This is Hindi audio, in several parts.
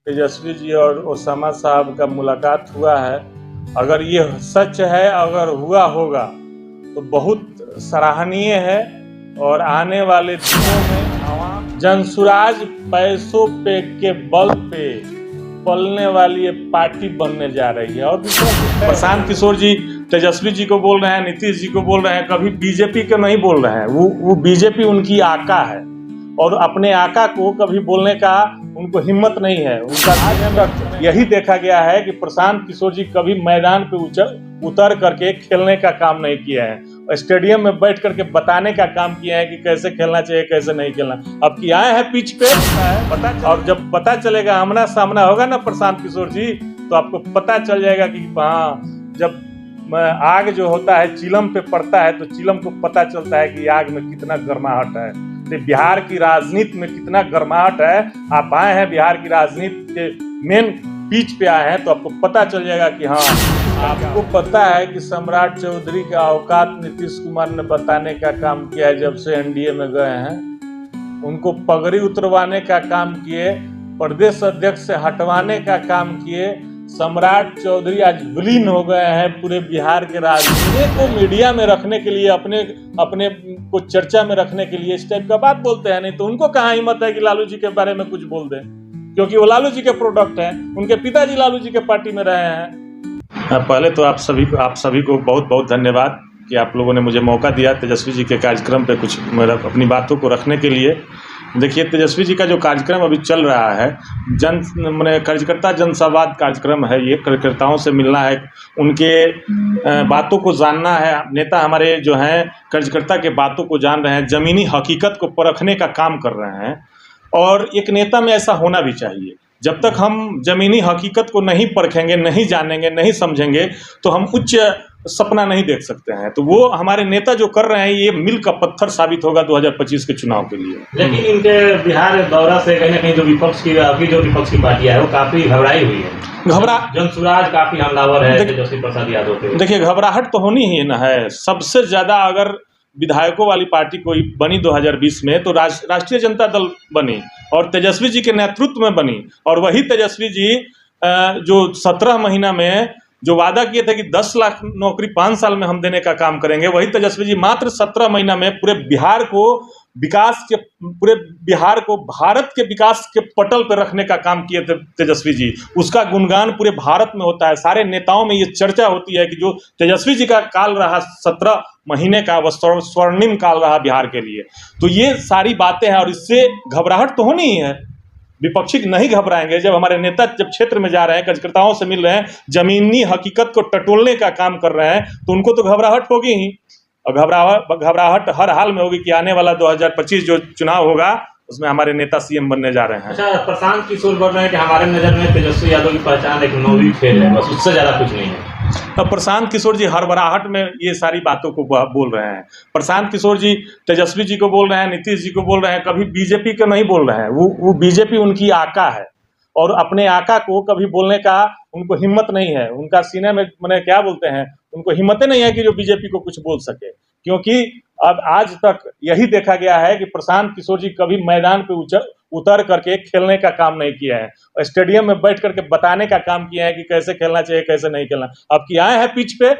तेजस्वी जी और ओसामा साहब का मुलाकात हुआ है। अगर ये सच है, अगर हुआ होगा तो बहुत सराहनीय है और आने वाले दिनों में आवाम जनसुराज पैसों पे के बल पे पलने वाली ये पार्टी बनने जा रही है। और प्रशांत किशोर जी तेजस्वी जी को बोल रहे हैं, नीतीश जी को बोल रहे हैं, कभी बीजेपी को नहीं बोल रहे हैं। वो बीजेपी उनकी आका है और अपने आका को कभी बोलने का उनको हिम्मत नहीं है। उनका यही देखा गया है कि प्रशांत किशोर जी कभी मैदान पे उतर करके खेलने का काम नहीं किया है, स्टेडियम में बैठ करके बताने का काम किया है कि कैसे खेलना चाहिए, कैसे नहीं खेलना। अब कि आए हैं पिच पे पता, और जब पता चलेगा, आमना सामना होगा ना प्रशांत किशोर जी, तो आपको पता चल जाएगा कि हाँ, जब आग जो होता है चिलम पे पड़ता है तो चिलम को पता चलता है कि आग में कितना गर्माहट है। तो बिहार की राजनीति में कितना गर्माहट है। आप आए हैं बिहार की राजनीति के मेन पिच पे आए हैं तो आपको पता चल जाएगा कि हाँ, आपको पता है कि सम्राट चौधरी का औकात नीतीश कुमार ने बताने का काम किया है। जब से एनडीए में गए हैं उनको पगड़ी उतरवाने का काम किए, प्रदेश अध्यक्ष से हटवाने का काम किए। सम्राट चौधरी आज विलीन हो गए हैं पूरे बिहार के राजनीति को मीडिया में रखने के लिए, अपने को चर्चा में रखने के लिए इस टाइप का बात बोलते हैं। नहीं तो उनको कहाँ हिम्मत है कि लालू जी के बारे में कुछ बोल दें, क्योंकि वो लालू जी के प्रोडक्ट हैं। उनके पिताजी लालू जी के पार्टी में रहे हैं। पहले तो आप सभी को बहुत बहुत धन्यवाद कि आप लोगों ने मुझे मौका दिया तेजस्वी जी के कार्यक्रम पे कुछ अपनी बातों को रखने के लिए। देखिए, तेजस्वी जी का जो कार्यक्रम अभी चल रहा है, कार्यकर्ता जनसंवाद कार्यक्रम है। ये कार्यकर्ताओं से मिलना है, उनके बातों को जानना है। नेता हमारे जो हैं कार्यकर्ता के बातों को जान रहे हैं, ज़मीनी हकीकत को परखने का काम कर रहे हैं। और एक नेता में ऐसा होना भी चाहिए। जब तक हम ज़मीनी हकीकत को नहीं परखेंगे, नहीं जानेंगे, नहीं समझेंगे, तो हम उच्च सपना नहीं देख सकते हैं। तो वो हमारे नेता जो कर रहे हैं, ये मील का पत्थर साबित होगा 2025 के चुनाव के लिए। लेकिन इनके बिहार दौरा से कहीं ना कहीं जो विपक्ष की पार्टियां है वो काफी घबराई हुई है। जनसुराज काफी हमलावर है तेजस्वी प्रसाद यादव पे। देखिए, घबराहट तो होनी ही ना है। सबसे ज्यादा अगर विधायकों वाली पार्टी कोई बनी 2020 में तो राष्ट्रीय जनता दल बनी और तेजस्वी जी के नेतृत्व में बनी। और वही तेजस्वी जी जो 17 महीना में जो वादा किए थे कि 10 लाख नौकरी 5 साल में हम देने का काम करेंगे, वही तेजस्वी जी मात्र 17 महीना में पूरे बिहार को भारत के विकास के पटल पर रखने का काम किए थे तेजस्वी जी। उसका गुणगान पूरे भारत में होता है, सारे नेताओं में ये चर्चा होती है कि जो तेजस्वी जी का काल रहा 17 महीने का, वह स्वर्णिम काल रहा बिहार के लिए। तो ये सारी बातें हैं और इससे घबराहट तो होनी ही है। विपक्षी नहीं घबराएंगे। जब हमारे नेता जब क्षेत्र में जा रहे हैं, कार्यकर्ताओं से मिल रहे हैं, जमीनी हकीकत को टटोलने का काम कर रहे हैं, तो उनको तो घबराहट होगी ही। और घबराहट हर हाल में होगी कि आने वाला 2025 जो चुनाव होगा उसमें हमारे नेता सीएम बनने जा रहे हैं। अच्छा, प्रशांत किशोर बोल रहे हैं कि हमारे नज़र में तेजस्वी यादव की पहचान एक नौवीं फेल है, बस उससे ज़्यादा कुछ नहीं है। अब प्रशांत किशोर जी हड़बड़ाहट में ये सारी बातों को बोल रहे हैं। प्रशांत किशोर जी तेजस्वी जी को बोल रहे हैं, नीतीश जी को बोल रहे हैं, कभी बीजेपी को नहीं बोल रहे हैं। वो बीजेपी उनकी आका है और अपने आका को कभी बोलने का उनको हिम्मत नहीं है। उनका सीने में मैंने क्या बोलते हैं, उनको हिम्मत नहीं है कि जो बीजेपी को कुछ बोल सके। क्योंकि अब आज तक यही देखा गया है कि प्रशांत किशोर जी कभी मैदान पे उतर करके खेलने का काम नहीं किया है, स्टेडियम में बैठ करके बताने का काम किया है कि कैसे खेलना चाहिए, कैसे नहीं खेलना। अब कि आए हैं पिच पे,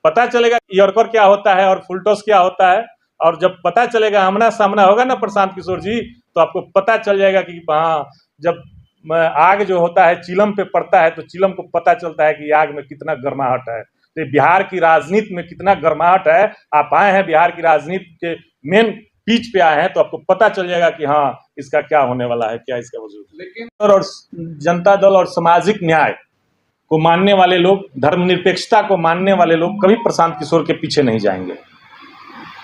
पता चलेगा यॉर्कर क्या होता है और फुल टॉस क्या होता है। और जब पता चलेगा, आमना सामना होगा ना प्रशांत किशोर जी, तो आपको पता चल जाएगा कि हाँ, जब आग जो होता है चिलम पे पड़ता है तो चिलम को पता चलता है कि आग में कितना गर्माहट है। तो बिहार की राजनीति में कितना गर्माहट है। आप आए हैं बिहार की राजनीति के मेन पिच पे आए हैं तो आपको पता चल जाएगा कि हाँ, इसका क्या होने वाला है, क्या इसका वजूद। लेकिन और जनता दल और सामाजिक न्याय को मानने वाले लोग, धर्मनिरपेक्षता को मानने वाले लोग कभी प्रशांत किशोर के पीछे नहीं जाएंगे।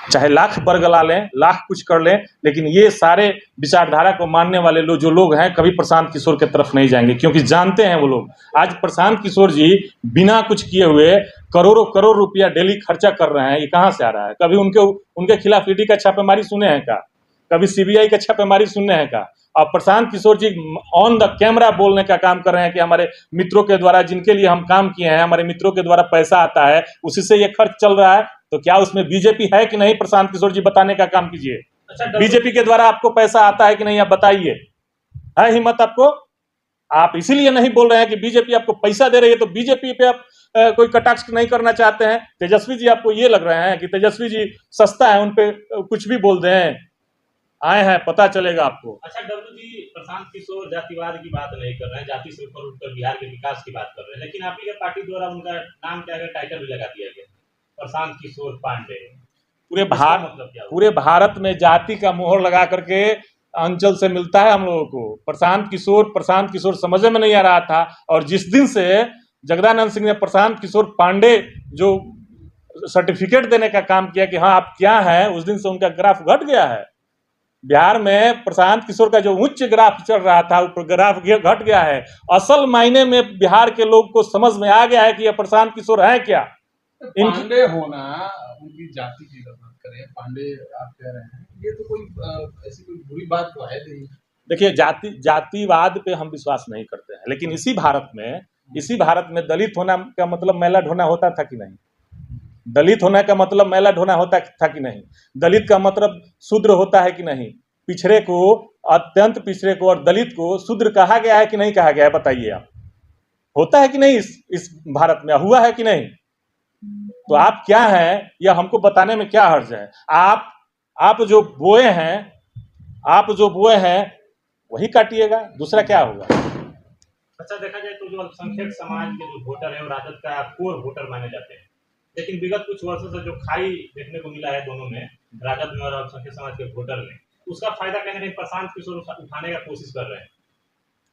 चाहे लाख बरगला लें, लाख कुछ कर लें, लेकिन ये सारे विचारधारा को मानने वाले जो लोग हैं कभी प्रशांत किशोर की तरफ नहीं जाएंगे। क्योंकि जानते हैं वो लोग, आज प्रशांत किशोर जी बिना कुछ किए हुए करोड़ों रुपया डेली खर्चा कर रहे हैं। ये कहाँ से आ रहा है? कभी उनके खिलाफ ईडी का छापेमारी सुने हैं का? कभी सीबीआई का छापेमारी सुनने हैं का? और प्रशांत किशोर जी ऑन द कैमरा बोलने का काम कर रहे हैं कि हमारे मित्रों के द्वारा, जिनके लिए हम काम किए हैं, हमारे मित्रों के द्वारा पैसा आता है, उसी से ये खर्च चल रहा है। तो क्या उसमें बीजेपी है कि नहीं? प्रशांत किशोर जी बताने का काम कीजिए। अच्छा, बीजेपी के द्वारा आपको पैसा आता है कि नहीं, आप बताइए। है हिम्मत आपको? आप इसीलिए नहीं बोल रहे हैं कि बीजेपी आपको पैसा दे रही है, तो बीजेपी पे आप कोई कटाक्ष नहीं करना चाहते हैं। तेजस्वी जी आपको ये लग रहे हैं कि तेजस्वी जी सस्ता है, उन पे कुछ भी बोल दें, आए हैं पता चलेगा आपको। अच्छा डब्लू जी, प्रशांत किशोर जातिवाद की बात नहीं कर रहे हैं, जाति से ऊपर उठकर बिहार के विकास की बात कर रहे हैं, लेकिन आप ही के पार्टी द्वारा उनका नाम क्या है, टाइटल भी लगा दिया गया, प्रशांत किशोर पांडे। पूरे भारत में जाति का मोहर लगा करके अंचल से मिलता है हम लोगों को। प्रशांत किशोर समझ में नहीं आ रहा था, और जिस दिन से जगदानंद सिंह ने प्रशांत किशोर पांडे जो सर्टिफिकेट देने का काम किया कि हाँ आप क्या हैं, उस दिन से उनका ग्राफ घट गया है। बिहार में प्रशांत किशोर का जो उच्च ग्राफ चल रहा था, वो ग्राफ घट गया है। असल मायने में बिहार के लोग को समझ में आ गया है कि ये प्रशांत किशोर है क्या। पांडे होना, उनकी जाति की बात करें, पांडे आप कह रहे हैं, ये तो कोई ऐसी कोई बुरी बात तो है नहीं। देखिए, जातिवाद पे हम विश्वास नहीं करते हैं, लेकिन इसी भारत में दलित होना का मतलब मैला ढोना होता था कि नहीं? दलित होने का मतलब मैला ढोना होता था कि नहीं? दलित का मतलब शूद्र होता है कि नहीं? पिछड़े को, अत्यंत पिछड़े को और दलित को शूद्र कहा गया है कि नहीं कहा गया है? बताइए आप। होता है कि नहीं इस भारत में? हुआ है कि नहीं? तो आप क्या हैं यह हमको बताने में क्या हर्ज है? आप जो बोए हैं वही काटिएगा, दूसरा क्या होगा? अच्छा, देखा जाए तो जो अल्पसंख्यक समाज के जो वोटर है वो राजद का कोर वोटर माने जाते हैं, लेकिन विगत कुछ वर्षों से जो खाई देखने को मिला है दोनों में, राजद में और अल्पसंख्यक समाज के वोटर में, उसका फायदा कहीं ना कहीं प्रशांत किशोर उठाने का कोशिश कर रहे हैं।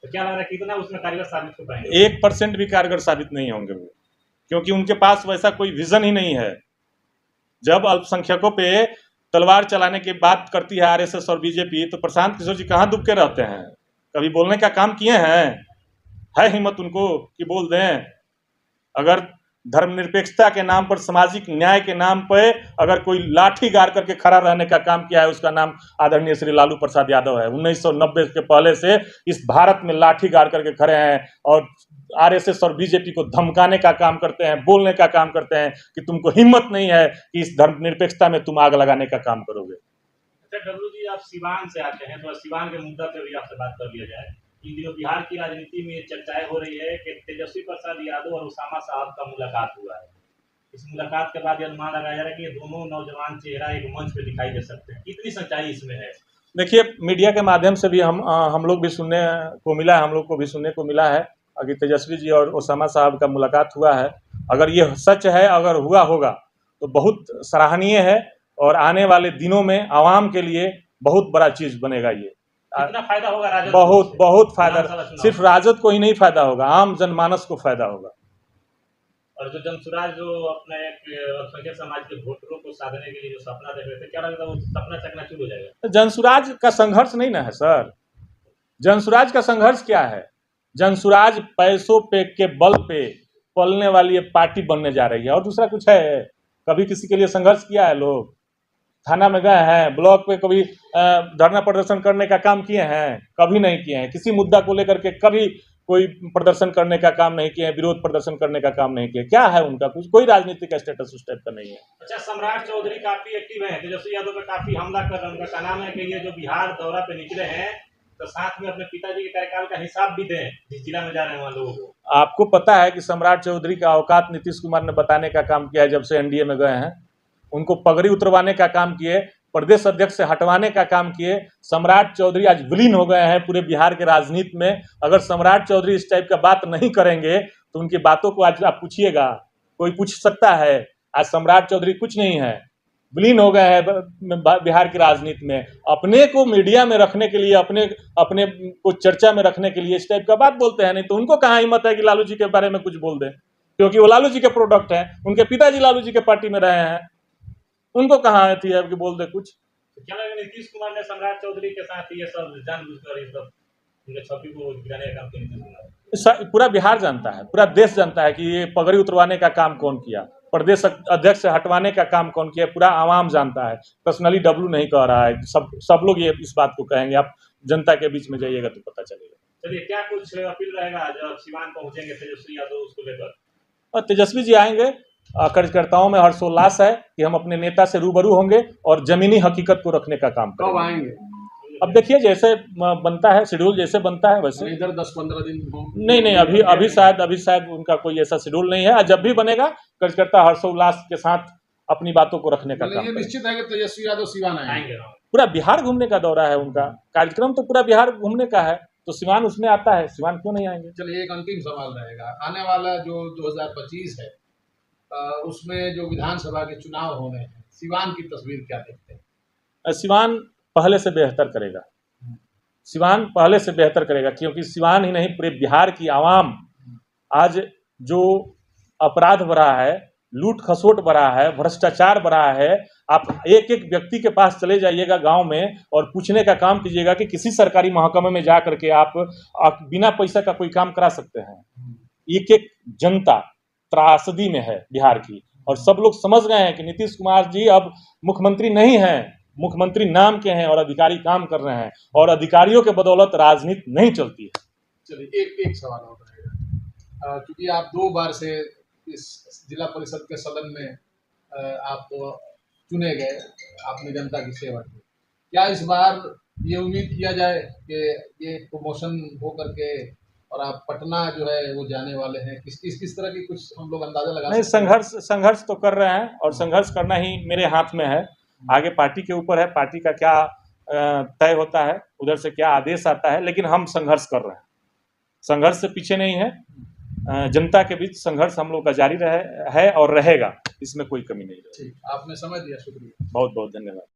तो क्या लग रहा है कितना उसमें कारगर साबित हो पाएंगे? 1% भी कारगर साबित नहीं होंगे वो, क्योंकि उनके पास वैसा कोई विजन ही नहीं है। जब अल्पसंख्यकों पे तलवार चलाने की बात करती है आरएसएस और बीजेपी, तो प्रशांत किशोर जी कहाँ दुब के रहते हैं? कभी बोलने का काम किए हैं? है हिम्मत उनको कि बोल दें? अगर धर्मनिरपेक्षता के नाम पर, सामाजिक न्याय के नाम पर अगर कोई लाठी गाड़ करके खड़ा रहने का काम किया है, उसका नाम आदरणीय श्री लालू प्रसाद यादव है। 1990 के पहले से इस भारत में लाठी गाड़ करके खड़े हैं और आरएसएस और बीजेपी को धमकाने का काम करते हैं, बोलने का काम करते हैं कि तुमको हिम्मत नहीं है कि इस धर्मनिरपेक्षता में तुम आग लगाने का काम करोगे। अच्छा डब्लू जी, आप सिवान से आते हैं, तो सिवान के मुद्दा पे भी आपसे बात कर लिया जाए। इन दिनों बिहार की राजनीति में चर्चाएं हो रही है कि तेजस्वी प्रसाद यादव और उसामा साहब का मुलाकात हुआ है। इस मुलाकात के बाद यह अनुमान लगाया जा रहा है कि ये दोनों नौजवान चेहरा एक मंच पे दिखाई दे सकते हैं। कितनी सच्चाई इसमें है? देखिए, मीडिया के माध्यम से भी हम लोग भी सुनने को मिला है, हम लोग को भी सुनने को मिला है कि तेजस्वी जी और उसामा साहब का मुलाकात हुआ है। अगर ये सच है, अगर हुआ होगा तो बहुत सराहनीय है, और आने वाले दिनों में आवाम के लिए बहुत बड़ा चीज बनेगा। ये कितना फायदा होगा राजद? बहुत फायदा, सिर्फ राजद को ही नहीं फायदा होगा, आम जनमानस को फायदा होगा। और जो जनसुराज जो अपने अल्पसंख्यक समाज के वोटरों को साधने के लिए जो सपना देख रहे थे, क्या लगता है वो सपना चकनाचूर हो जाएगा? जनसुराज का संघर्ष नहीं ना है सर। जनसुराज का संघर्ष क्या है? जनसुराज पैसों पे के बल पे पलने वाली पार्टी बनने जा रही है, और दूसरा कुछ है? कभी किसी के लिए संघर्ष किया है? लोग थाना में गए हैं, ब्लॉक पे कभी धरना प्रदर्शन करने का काम किए हैं? कभी नहीं किए हैं। किसी मुद्दा को लेकर के कभी कोई प्रदर्शन करने का काम नहीं किए, विरोध प्रदर्शन करने का काम नहीं किया। क्या है उनका? कुछ कोई राजनीतिक स्टेटस उस टाइप का नहीं है। अच्छा, सम्राट चौधरी काफी एक्टिव है, तेजस्वी यादव पे काफी हमला कर रहे हैं। उनका कहना है कि ये जो बिहार दौरा पे निकले हैं तो साथ में अपने पिताजी के कार्यकाल का हिसाब भी दें, जिस जिला में जा रहे हैं वहाँ लोगों को। आपको पता है कि सम्राट चौधरी का औकात नीतीश कुमार ने बताने का काम किया है जब से एनडीए में गए हैं। उनको पगड़ी उतरवाने का काम किए, प्रदेश अध्यक्ष से हटवाने का काम किए। सम्राट चौधरी आज विलीन हो गए हैं पूरे बिहार के राजनीति में। अगर सम्राट चौधरी इस टाइप का बात नहीं करेंगे तो उनकी बातों को आज आप पूछिएगा, कोई पूछ सकता है? आज सम्राट चौधरी कुछ नहीं है, विलीन हो गए हैं बिहार की राजनीति में। अपने को मीडिया में रखने के लिए, अपने को चर्चा में रखने के लिए इस टाइप का बात बोलते हैं। नहीं तो उनको कहाँ हिम्मत है कि लालू जी के बारे में कुछ बोल दें, क्योंकि वो लालू जी के प्रोडक्ट हैं। उनके पिताजी लालू जी के पार्टी में रहे हैं, उनको कहाँ थी अब कि बोल दे कुछ। क्या लगा नीतीश कुमार ने सम्राट चौधरी के साथ ये सब जानबूझकर ये सब उनके छवि को गिराने का काम किया? नीतीश कुमार पूरा बिहार जानता है, पूरा देश जानता है कि ये पगड़ी उतरवाने का काम कौन किया, प्रदेश अध्यक्ष से हटवाने का काम कौन किया। पूरा आवाम जानता है। पर्सनली डब्लू नहीं कह रहा है, सब लोग ये इस बात को कहेंगे। आप जनता के बीच में जाइएगा तो पता चलेगा। चलिए, क्या कुछ अपील रहेगा जब सिवान पहुंचेंगे तेजस्वी यादव उसको लेकर? और तेजस्वी जी आएंगे, कार्यकर्ताओं में हर्षोल्लास है कि हम अपने नेता से रूबरू होंगे और जमीनी हकीकत को रखने का काम करेंगे। कब आएंगे? अब देखिए जैसे बनता है शेड्यूल, जैसे बनता है वैसे। इधर 10-15 दिन हो। नहीं, अभी शायद उनका कोई ऐसा शेड्यूल नहीं है। और जब भी बनेगा कार्यकर्ता हर्षोल्लास के साथ अपनी बातों को रखने का मतलब काम ये करेंगे। निश्चित है कि तेजस्वी यादव सिवान आएंगे। आएंगे हाँ। पूरा बिहार घूमने का दौरा है उनका, कार्यक्रम तो पूरा बिहार घूमने का है, तो सिवान उसमें आता है, सिवान क्यों नहीं आएंगे। चलिए एक अंतिम सवाल रहेगा, आने वाला जो 2025 है उसमें जो विधानसभा के चुनाव होने हैं, सिवान की तस्वीर क्या देखते हैं? सिवान पहले से बेहतर करेगा, सिवान पहले से बेहतर करेगा, क्योंकि सिवान ही नहीं पूरे बिहार की आवाम आज जो अपराध बढ़ा है, लूट खसोट बढ़ा है, भ्रष्टाचार बढ़ा है। आप एक एक व्यक्ति के पास चले जाइएगा गांव में और पूछने का काम कीजिएगा कि किसी सरकारी महकमे में जा करके आप बिना पैसा का कोई काम करा सकते हैं। एक एक जनता त्रासदी में है बिहार की, और सब लोग समझ गए हैं कि नीतीश कुमार जी अब मुख्यमंत्री नहीं हैं, मुख्यमंत्री नाम के हैं और अधिकारी काम कर रहे हैं, और अधिकारियों के बदौलत राजनीति नहीं चलती है। चलिए एक सवाल और रहेगा, क्योंकि आप 2 बार से इस जिला परिषद के सदन में आप चुने गए, आपने जनता की सेवा की, क्या इस बार ये उम्मीद किया जाए कि ये प्रमोशन हो करके और आप पटना जो है वो जाने वाले हैं? किस तरह की कुछ हम लोग अंदाजा लगा नहीं, सकते हैं? संघर्ष तो कर रहे हैं, और संघर्ष करना ही मेरे हाथ में है। आगे पार्टी के ऊपर है, पार्टी का क्या तय होता है, उधर से क्या आदेश आता है, लेकिन हम संघर्ष कर रहे हैं, संघर्ष से पीछे नहीं है। जनता के बीच संघर्ष हम लोग का जारी है और रहेगा, इसमें कोई कमी नहीं रहेगी। ठीक, आपने समय दिया, शुक्रिया। बहुत बहुत धन्यवाद।